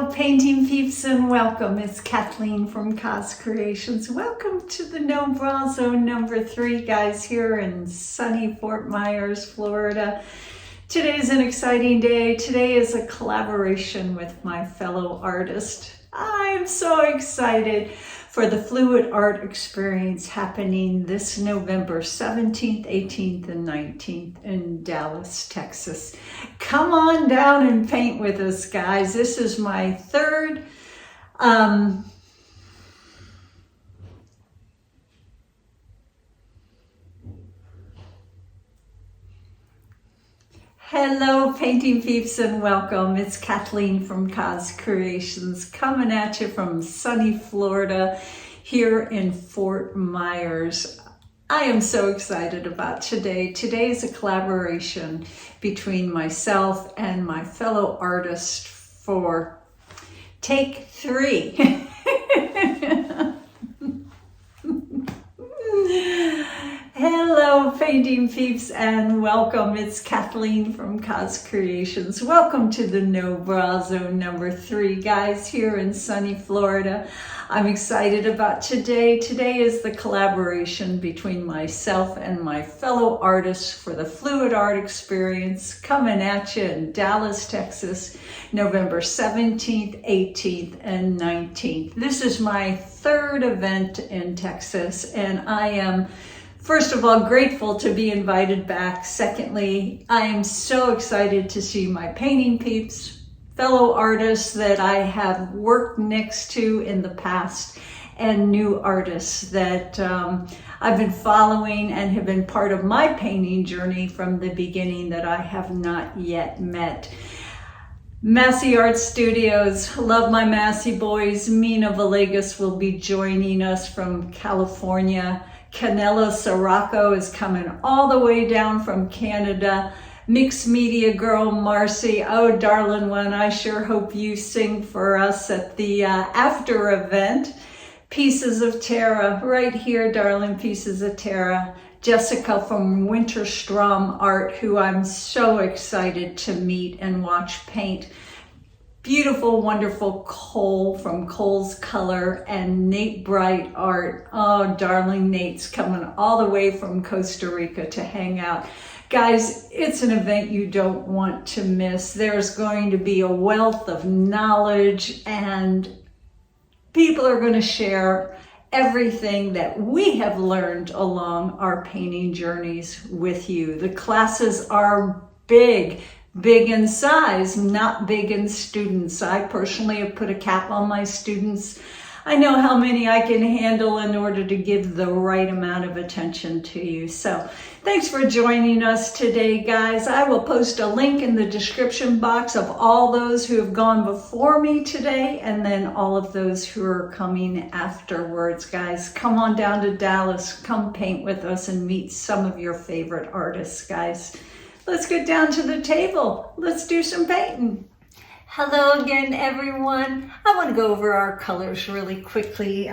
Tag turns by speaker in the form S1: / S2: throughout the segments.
S1: Hello, painting peeps, and welcome. It's Kathleen from COZ Creations. Welcome to the No Bra Zone number 3, guys, here in sunny Fort Myers, Florida. Today is an exciting day. Today is a collaboration with my fellow artist. I'm so excited for the Fluid Art Experience happening this November 17th, 18th, and 19th in Dallas, Texas. Come on down and paint with us, guys. This is my third Hello, painting peeps, and welcome. It's Kathleen from COZ Creations coming at you from sunny Florida here in Fort Myers. I am so excited about today. Today is a collaboration between myself and my fellow artist for take 3. Hello, painting peeps, and welcome. It's Kathleen from COZ Creations. Welcome to the No Bra Zone number 3, guys, here in sunny Florida. I'm excited about today. Today is the collaboration between myself and my fellow artists for the Fluid Art Experience coming at you in Dallas, Texas, November 17th, 18th, and 19th. This is my third event in Texas, and I am first of all, grateful to be invited back. Secondly, I am so excited to see my painting peeps, fellow artists that I have worked next to in the past, and new artists that I've been following and have been part of my painting journey from the beginning that I have not yet met. Massey Art Studios, love my Massey boys. Mina Villegas will be joining us from California. Canelo Sirocco is coming all the way down from Canada. Mixed media girl Marcy, oh darling one, I sure hope you sing for us at the after event. Pieces of Terra, right here, darling, Pieces of Terra. Jessica from Winterstrom Art, who I'm so excited to meet and watch paint. Beautiful, wonderful Cole from Cole's Color, and Nate Bright Art. Oh, darling, Nate's coming all the way from Costa Rica to hang out. Guys, it's an event you don't want to miss. There's going to be a wealth of knowledge, and people are going to share everything that we have learned along our painting journeys with you. The classes are big in size, not big in students. I personally have put a cap on my students. I know how many I can handle in order to give the right amount of attention to you. So thanks for joining us today, guys. I will post a link in the description box of all those who have gone before me today, and then all of those who are coming afterwards. Guys, come on down to Dallas, come paint with us and meet some of your favorite artists, guys. Let's get down to the table. Let's do some painting. Hello again, everyone. I want to go over our colors really quickly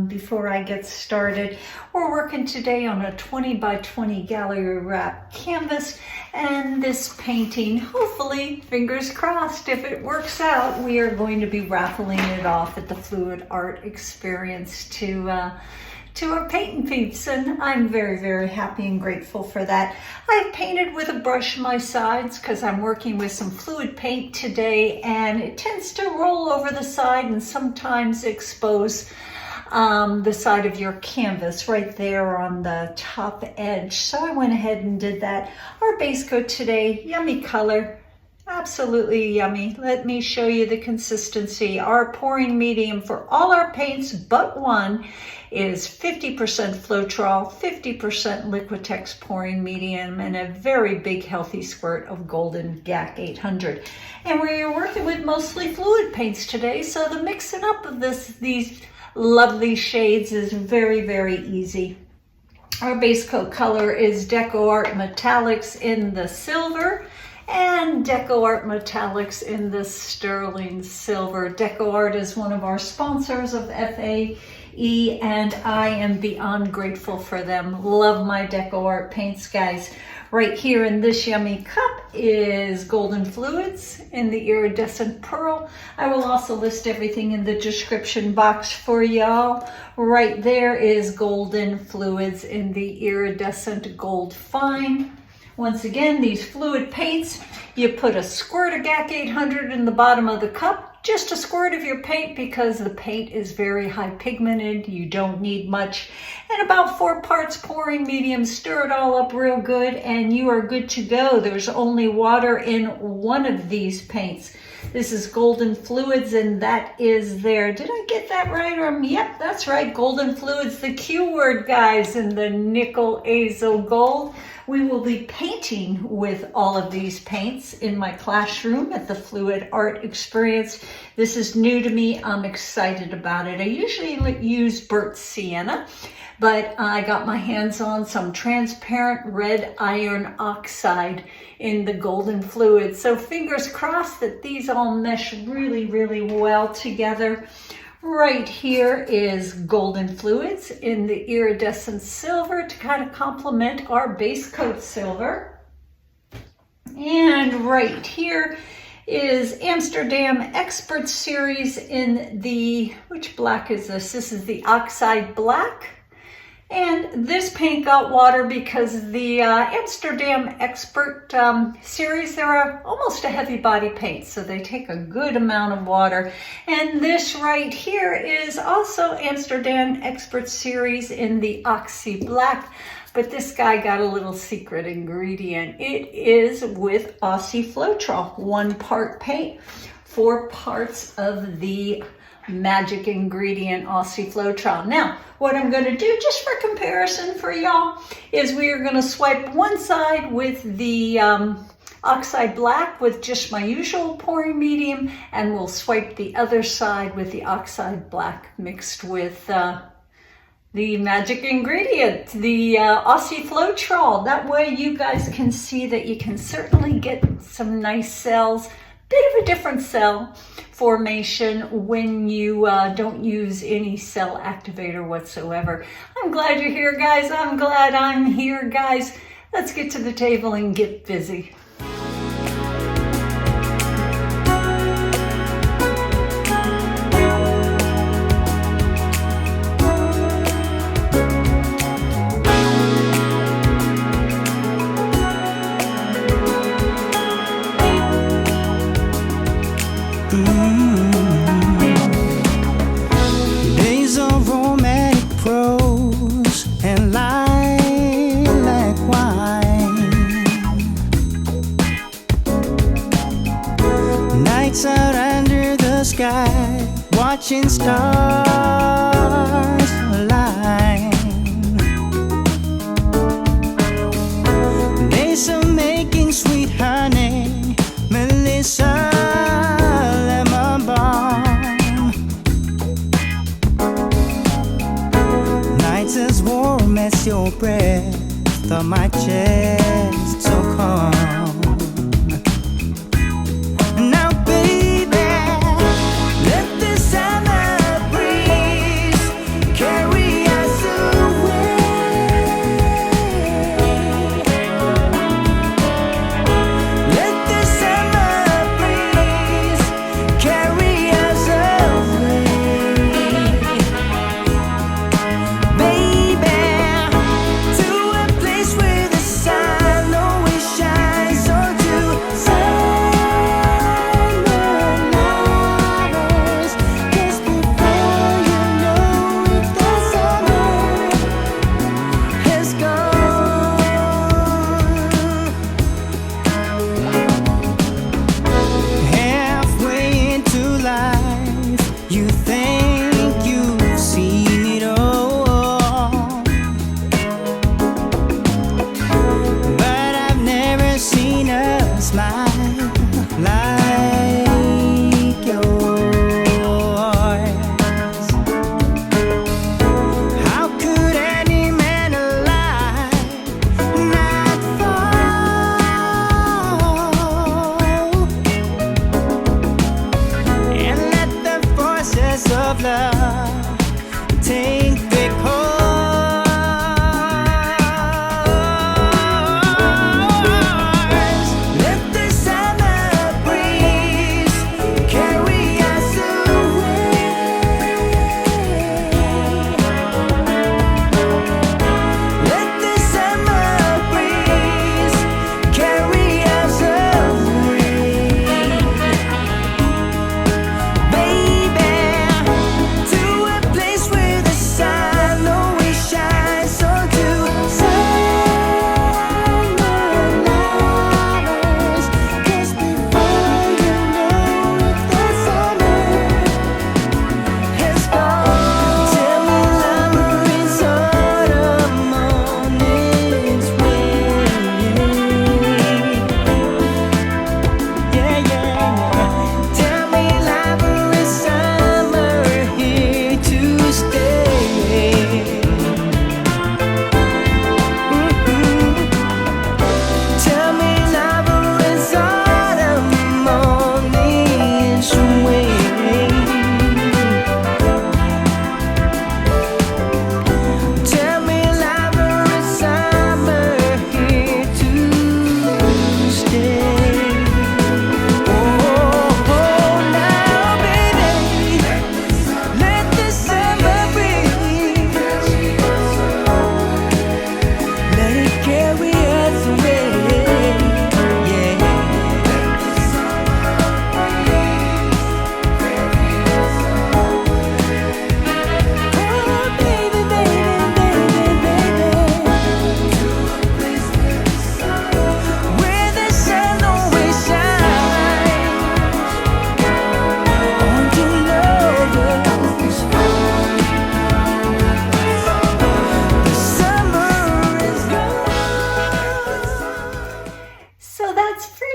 S1: before I get started. We're working today on a 20 by 20 gallery wrap canvas, and this painting, hopefully, fingers crossed, if it works out, we are going to be raffling it off at the Fluid Art Experience to our painting peeps, and I'm very, very happy and grateful for that. I've painted with a brush my sides because I'm working with some fluid paint today, and it tends to roll over the side and sometimes expose the side of your canvas right there on the top edge. So I went ahead and did that. Our base coat today, yummy color. Absolutely yummy. Let me show you the consistency. Our pouring medium for all our paints but one is 50% Floetrol, 50% Liquitex pouring medium, and a very big healthy squirt of Golden GAC 800. And we're working with mostly fluid paints today, so the mixing up of these lovely shades is very, very easy. Our base coat color is Deco Art Metallics in the silver, and Deco Art Metallics in the sterling silver. Deco Art is one of our sponsors of FAE, and I am beyond grateful for them. Love my Deco Art paints, guys. Right here in this yummy cup is Golden Fluids in the Iridescent Pearl. I will also list everything in the description box for y'all. Right there is Golden Fluids in the Iridescent Gold Fine. Once again, these fluid paints, you put a squirt of GAC 800 in the bottom of the cup, just a squirt of your paint because the paint is very high pigmented. You don't need much. And about 4 parts pouring medium, stir it all up real good and you are good to go. There's only water in one of these paints. This is Golden Fluids and that is there. Did I get that right? Yep, that's right. Golden Fluids, the Q word, guys, in the nickel azo gold. We will be painting with all of these paints in my classroom at the Fluid Art Experience. This is new to me. I'm excited about it. I usually use burnt sienna, but I got my hands on some transparent red iron oxide in the Golden Fluid. So fingers crossed that these all mesh really, really well together. Right here is Golden Fluids in the Iridescent Silver to kind of complement our base coat silver. And right here is Amsterdam Expert Series in the, which black is this? This is the Oxide Black. And this paint got water because the Amsterdam Expert series, they're almost a heavy body paint, so they take a good amount of water. And this right here is also Amsterdam Expert series in the Oxy Black, but this guy got a little secret ingredient. It is with Aussie Floetrol, 1 part paint, 4 parts of the magic ingredient Aussie Floetrol. Now, what I'm going to do, just for comparison for y'all, is we are going to swipe one side with the Oxide Black with just my usual pouring medium, and we'll swipe the other side with the Oxide Black mixed with the magic ingredient, the Aussie Floetrol. That way you guys can see that you can certainly get some nice cells, bit of a different cell formation when you don't use any cell activator whatsoever. I'm glad you're here, guys. I'm glad I'm here, guys. Let's get to the table and get busy.
S2: Days of romantic prose and lilac wine, nights out under the sky, watching stars align, days of making sweet honey, Melissa lemon balm, nights as warm as your breath on my chest, so calm. Now baby, let the summer breeze carry us away. Let the summer breeze carry us away. Baby, to a place where the sun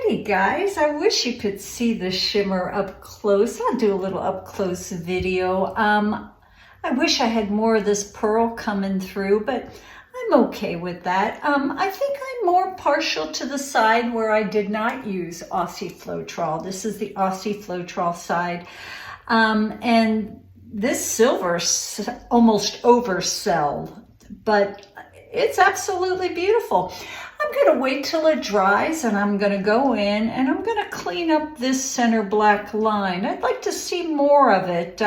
S1: Hey guys, I wish you could see the shimmer up close. I'll do a little up close video. I wish I had more of this pearl coming through, but I'm okay with that. I think I'm more partial to the side where I did not use Aussie Floetrol. This is the Aussie Floetrol side. And this silver almost oversell, but it's absolutely beautiful. I'm going to wait till it dries, and I'm going to go in and I'm going to clean up this center black line. I'd like to see more of it,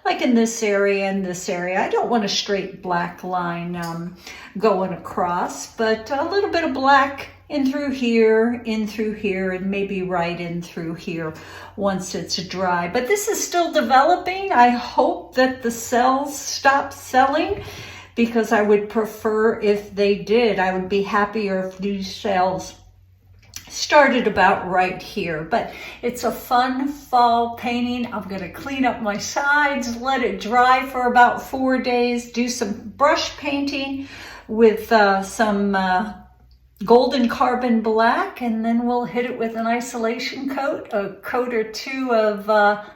S1: like in this area and this area. I don't want a straight black line going across, but a little bit of black in through here, and maybe right in through here once it's dry. But this is still developing. I hope that the cells stop selling, because I would prefer if they did. I would be happier if these cells started about right here. But it's a fun fall painting. I'm gonna clean up my sides, let it dry for about 4 days, do some brush painting with some golden carbon black, and then we'll hit it with an isolation coat, a coat or two of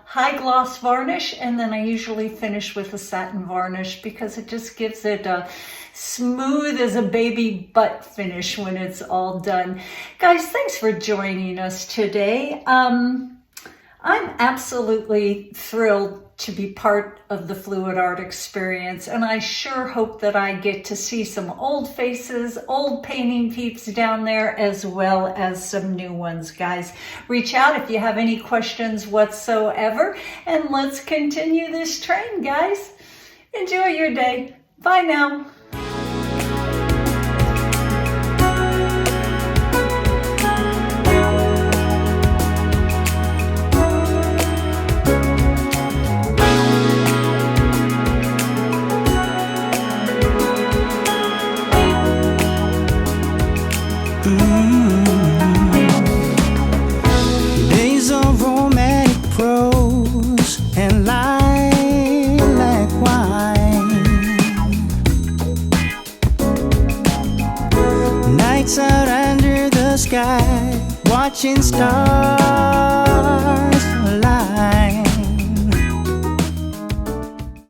S1: high gloss varnish, and then I usually finish with a satin varnish because it just gives it a smooth as a baby butt finish when it's all done. Guys, thanks for joining us today. I'm absolutely thrilled to be part of the Fluid Art experience, and I sure hope that I get to see some old faces, old painting peeps down there, as well as some new ones. Guys, reach out if you have any questions whatsoever, and let's continue this train, guys. Enjoy your day. Bye now.
S2: Days of romantic prose and lilac wine, nights out under the sky, watching stars